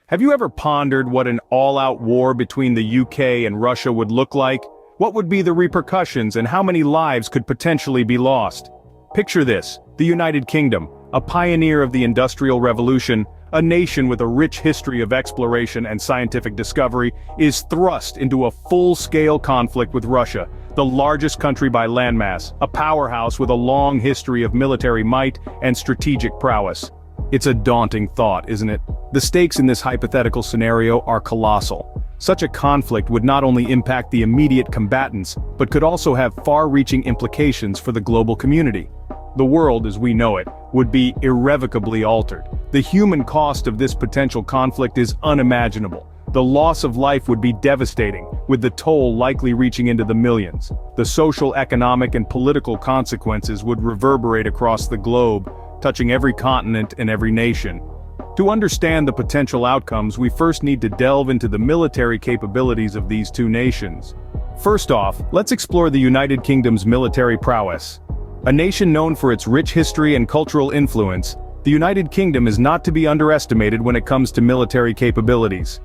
Have you ever pondered what an all-out war between the UK and Russia would look like? What would be the repercussions and how many lives could potentially be lost? Picture this, the United Kingdom, a pioneer of the Industrial Revolution, a nation with a rich history of exploration and scientific discovery, is thrust into a full-scale conflict with Russia, the largest country by landmass, a powerhouse with a long history of military might and strategic prowess. It's a daunting thought, isn't it? The stakes in this hypothetical scenario are colossal. Such a conflict would not only impact the immediate combatants, but could also have far-reaching implications for the global community. The world, as we know it, would be irrevocably altered. The human cost of this potential conflict is unimaginable. The loss of life would be devastating, with the toll likely reaching into the millions. The social, economic, and political consequences would reverberate across the globe, touching every continent and every nation. To understand the potential outcomes, we first need to delve into the military capabilities of these two nations. First off, let's explore the United Kingdom's military prowess. A nation known for its rich history and cultural influence, the United Kingdom is not to be underestimated when it comes to military capabilities.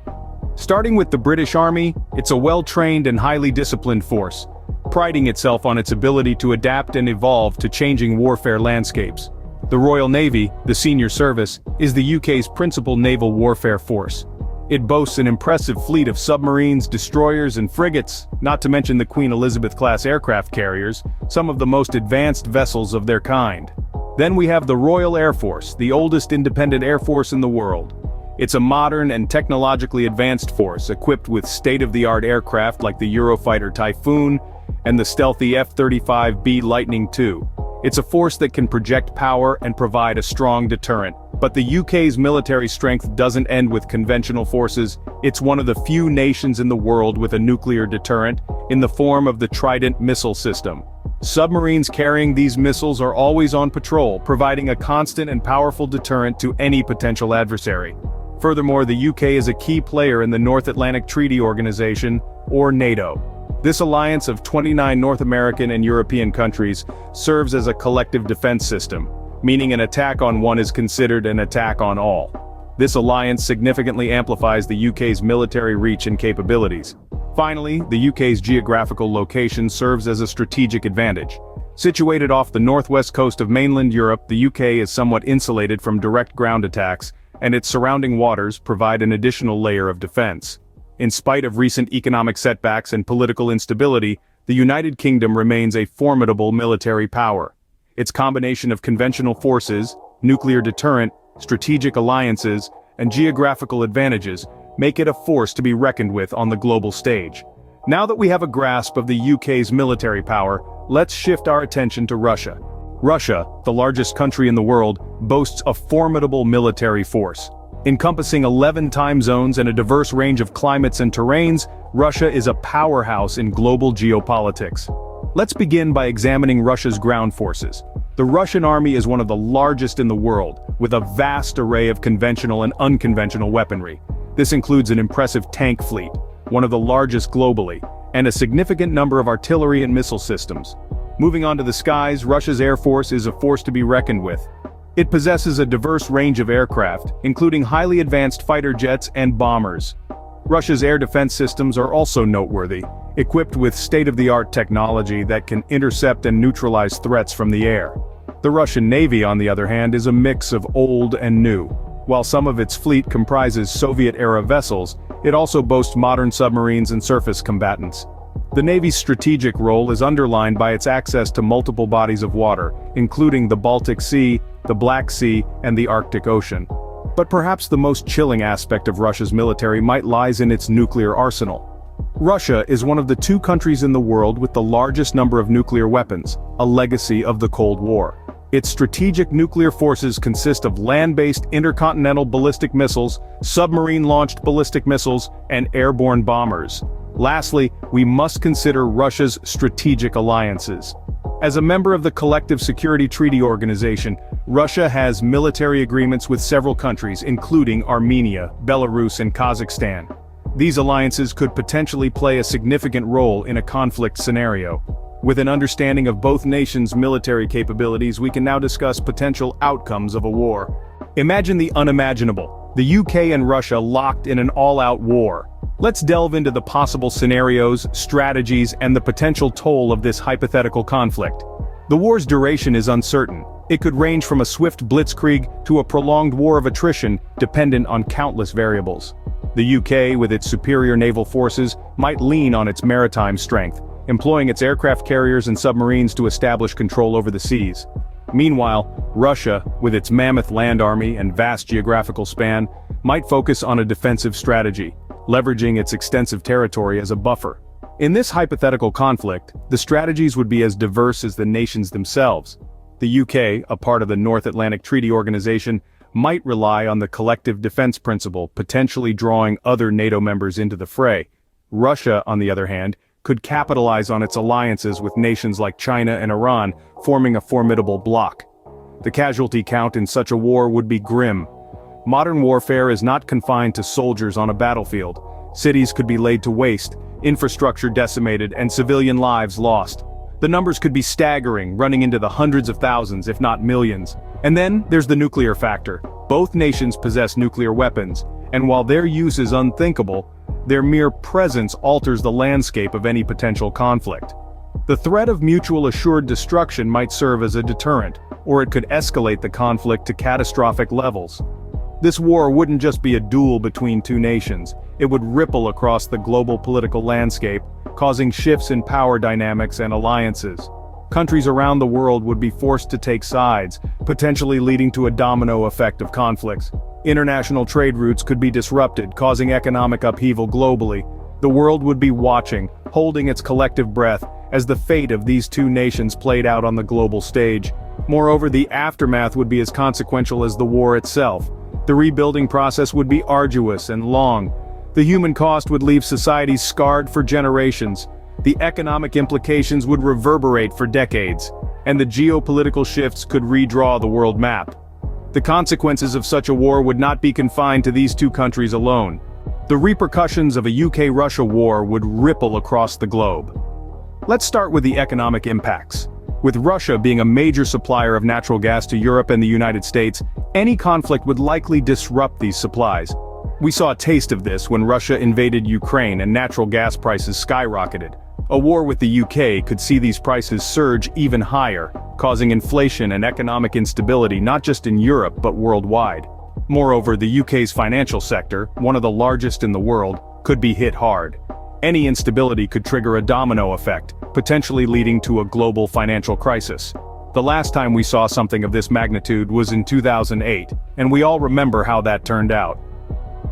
Starting with the British Army, it's a well-trained and highly disciplined force, priding itself on its ability to adapt and evolve to changing warfare landscapes. The Royal Navy, the senior service, is the UK's principal naval warfare force. It boasts an impressive fleet of submarines, destroyers, and frigates, not to mention the Queen Elizabeth-class aircraft carriers, some of the most advanced vessels of their kind. Then we have the Royal Air Force, the oldest independent air force in the world. It's a modern and technologically advanced force equipped with state-of-the-art aircraft like the Eurofighter Typhoon and the stealthy F-35B Lightning II. It's a force that can project power and provide a strong deterrent. But the UK's military strength doesn't end with conventional forces. It's one of the few nations in the world with a nuclear deterrent, in the form of the Trident missile system. Submarines carrying these missiles are always on patrol, providing a constant and powerful deterrent to any potential adversary. Furthermore, the UK is a key player in the North Atlantic Treaty Organization, or NATO. This alliance of 29 North American and European countries serves as a collective defense system, meaning an attack on one is considered an attack on all. This alliance significantly amplifies the UK's military reach and capabilities. Finally, the UK's geographical location serves as a strategic advantage. Situated off the northwest coast of mainland Europe, the UK is somewhat insulated from direct ground attacks, and its surrounding waters provide an additional layer of defense. In spite of recent economic setbacks and political instability, the United Kingdom remains a formidable military power. Its combination of conventional forces, nuclear deterrent, strategic alliances, and geographical advantages make it a force to be reckoned with on the global stage. Now that we have a grasp of the UK's military power, let's shift our attention to Russia. Russia, the largest country in the world, boasts a formidable military force. Encompassing 11 time zones and a diverse range of climates and terrains, Russia is a powerhouse in global geopolitics. Let's begin by examining Russia's ground forces. The Russian army is one of the largest in the world, with a vast array of conventional and unconventional weaponry. This includes an impressive tank fleet, one of the largest globally, and a significant number of artillery and missile systems. Moving on to the skies, Russia's air force is a force to be reckoned with. It possesses a diverse range of aircraft, including highly advanced fighter jets and bombers. Russia's air defense systems are also noteworthy, equipped with state-of-the-art technology that can intercept and neutralize threats from the air. The Russian Navy, on the other hand, is a mix of old and new. While some of its fleet comprises Soviet-era vessels, it also boasts modern submarines and surface combatants. The Navy's strategic role is underlined by its access to multiple bodies of water, including the Baltic Sea, the Black Sea, and the Arctic Ocean. But perhaps the most chilling aspect of Russia's military might lies in its nuclear arsenal. Russia is one of the two countries in the world with the largest number of nuclear weapons, a legacy of the Cold War. Its strategic nuclear forces consist of land-based intercontinental ballistic missiles, submarine-launched ballistic missiles, and airborne bombers. Lastly, we must consider Russia's strategic alliances. As a member of the Collective Security Treaty Organization, Russia has military agreements with several countries, including Armenia, Belarus, and Kazakhstan. These alliances could potentially play a significant role in a conflict scenario. With an understanding of both nations' military capabilities, we can now discuss potential outcomes of a war. Imagine the unimaginable. The UK and Russia locked in an all-out war. Let's delve into the possible scenarios, strategies, and the potential toll of this hypothetical conflict. The war's duration is uncertain. It could range from a swift blitzkrieg to a prolonged war of attrition, dependent on countless variables. The UK, with its superior naval forces, might lean on its maritime strength, employing its aircraft carriers and submarines to establish control over the seas. Meanwhile, Russia, with its mammoth land army and vast geographical span, might focus on a defensive strategy, leveraging its extensive territory as a buffer. In this hypothetical conflict, the strategies would be as diverse as the nations themselves. The UK, a part of the North Atlantic Treaty Organization, might rely on the collective defense principle, potentially drawing other NATO members into the fray. Russia, on the other hand, could capitalize on its alliances with nations like China and Iran, forming a formidable bloc. The casualty count in such a war would be grim. Modern warfare is not confined to soldiers on a battlefield. Cities could be laid to waste, infrastructure decimated, and civilian lives lost. The numbers could be staggering, running into the hundreds of thousands, if not millions. And then, there's the nuclear factor. Both nations possess nuclear weapons, and while their use is unthinkable, their mere presence alters the landscape of any potential conflict. The threat of mutual assured destruction might serve as a deterrent, or it could escalate the conflict to catastrophic levels. This war wouldn't just be a duel between two nations, it would ripple across the global political landscape, causing shifts in power dynamics and alliances. Countries around the world would be forced to take sides, potentially leading to a domino effect of conflicts. International trade routes could be disrupted, causing economic upheaval globally. The world would be watching, holding its collective breath, as the fate of these two nations played out on the global stage. Moreover, the aftermath would be as consequential as the war itself. The rebuilding process would be arduous and long. The human cost would leave societies scarred for generations. The economic implications would reverberate for decades, and the geopolitical shifts could redraw the world map. The consequences of such a war would not be confined to these two countries alone. The repercussions of a UK-Russia war would ripple across the globe. Let's start with the economic impacts. With Russia being a major supplier of natural gas to Europe and the United States, any conflict would likely disrupt these supplies. We saw a taste of this when Russia invaded Ukraine and natural gas prices skyrocketed. A war with the UK could see these prices surge even higher, causing inflation and economic instability not just in Europe but worldwide. Moreover, the UK's financial sector, one of the largest in the world, could be hit hard. Any instability could trigger a domino effect, potentially leading to a global financial crisis. The last time we saw something of this magnitude was in 2008, and we all remember how that turned out.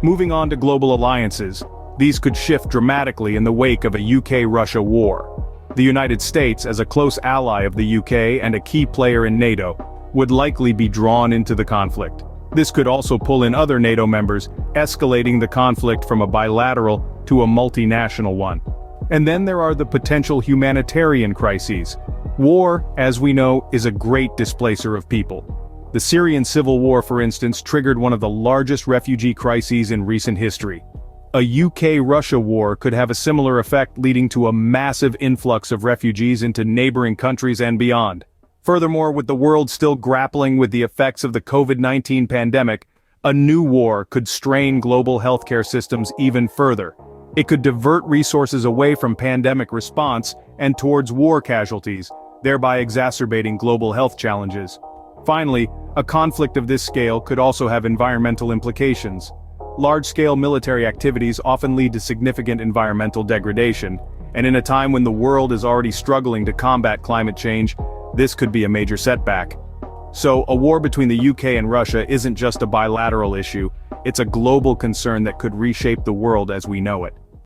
Moving on to global alliances, these could shift dramatically in the wake of a UK-Russia war. The United States, as a close ally of the UK and a key player in NATO, would likely be drawn into the conflict. This could also pull in other NATO members, escalating the conflict from a bilateral to a multinational one. And then there are the potential humanitarian crises. War, as we know, is a great displacer of people. The Syrian civil war, for instance, triggered one of the largest refugee crises in recent history. A UK-Russia war could have a similar effect, leading to a massive influx of refugees into neighboring countries and beyond. Furthermore, with the world still grappling with the effects of the COVID-19 pandemic, a new war could strain global healthcare systems even further. It could divert resources away from pandemic response and towards war casualties, thereby exacerbating global health challenges. Finally, a conflict of this scale could also have environmental implications. Large-scale military activities often lead to significant environmental degradation, and in a time when the world is already struggling to combat climate change, this could be a major setback. So, a war between the UK and Russia isn't just a bilateral issue, it's a global concern that could reshape the world as we know it.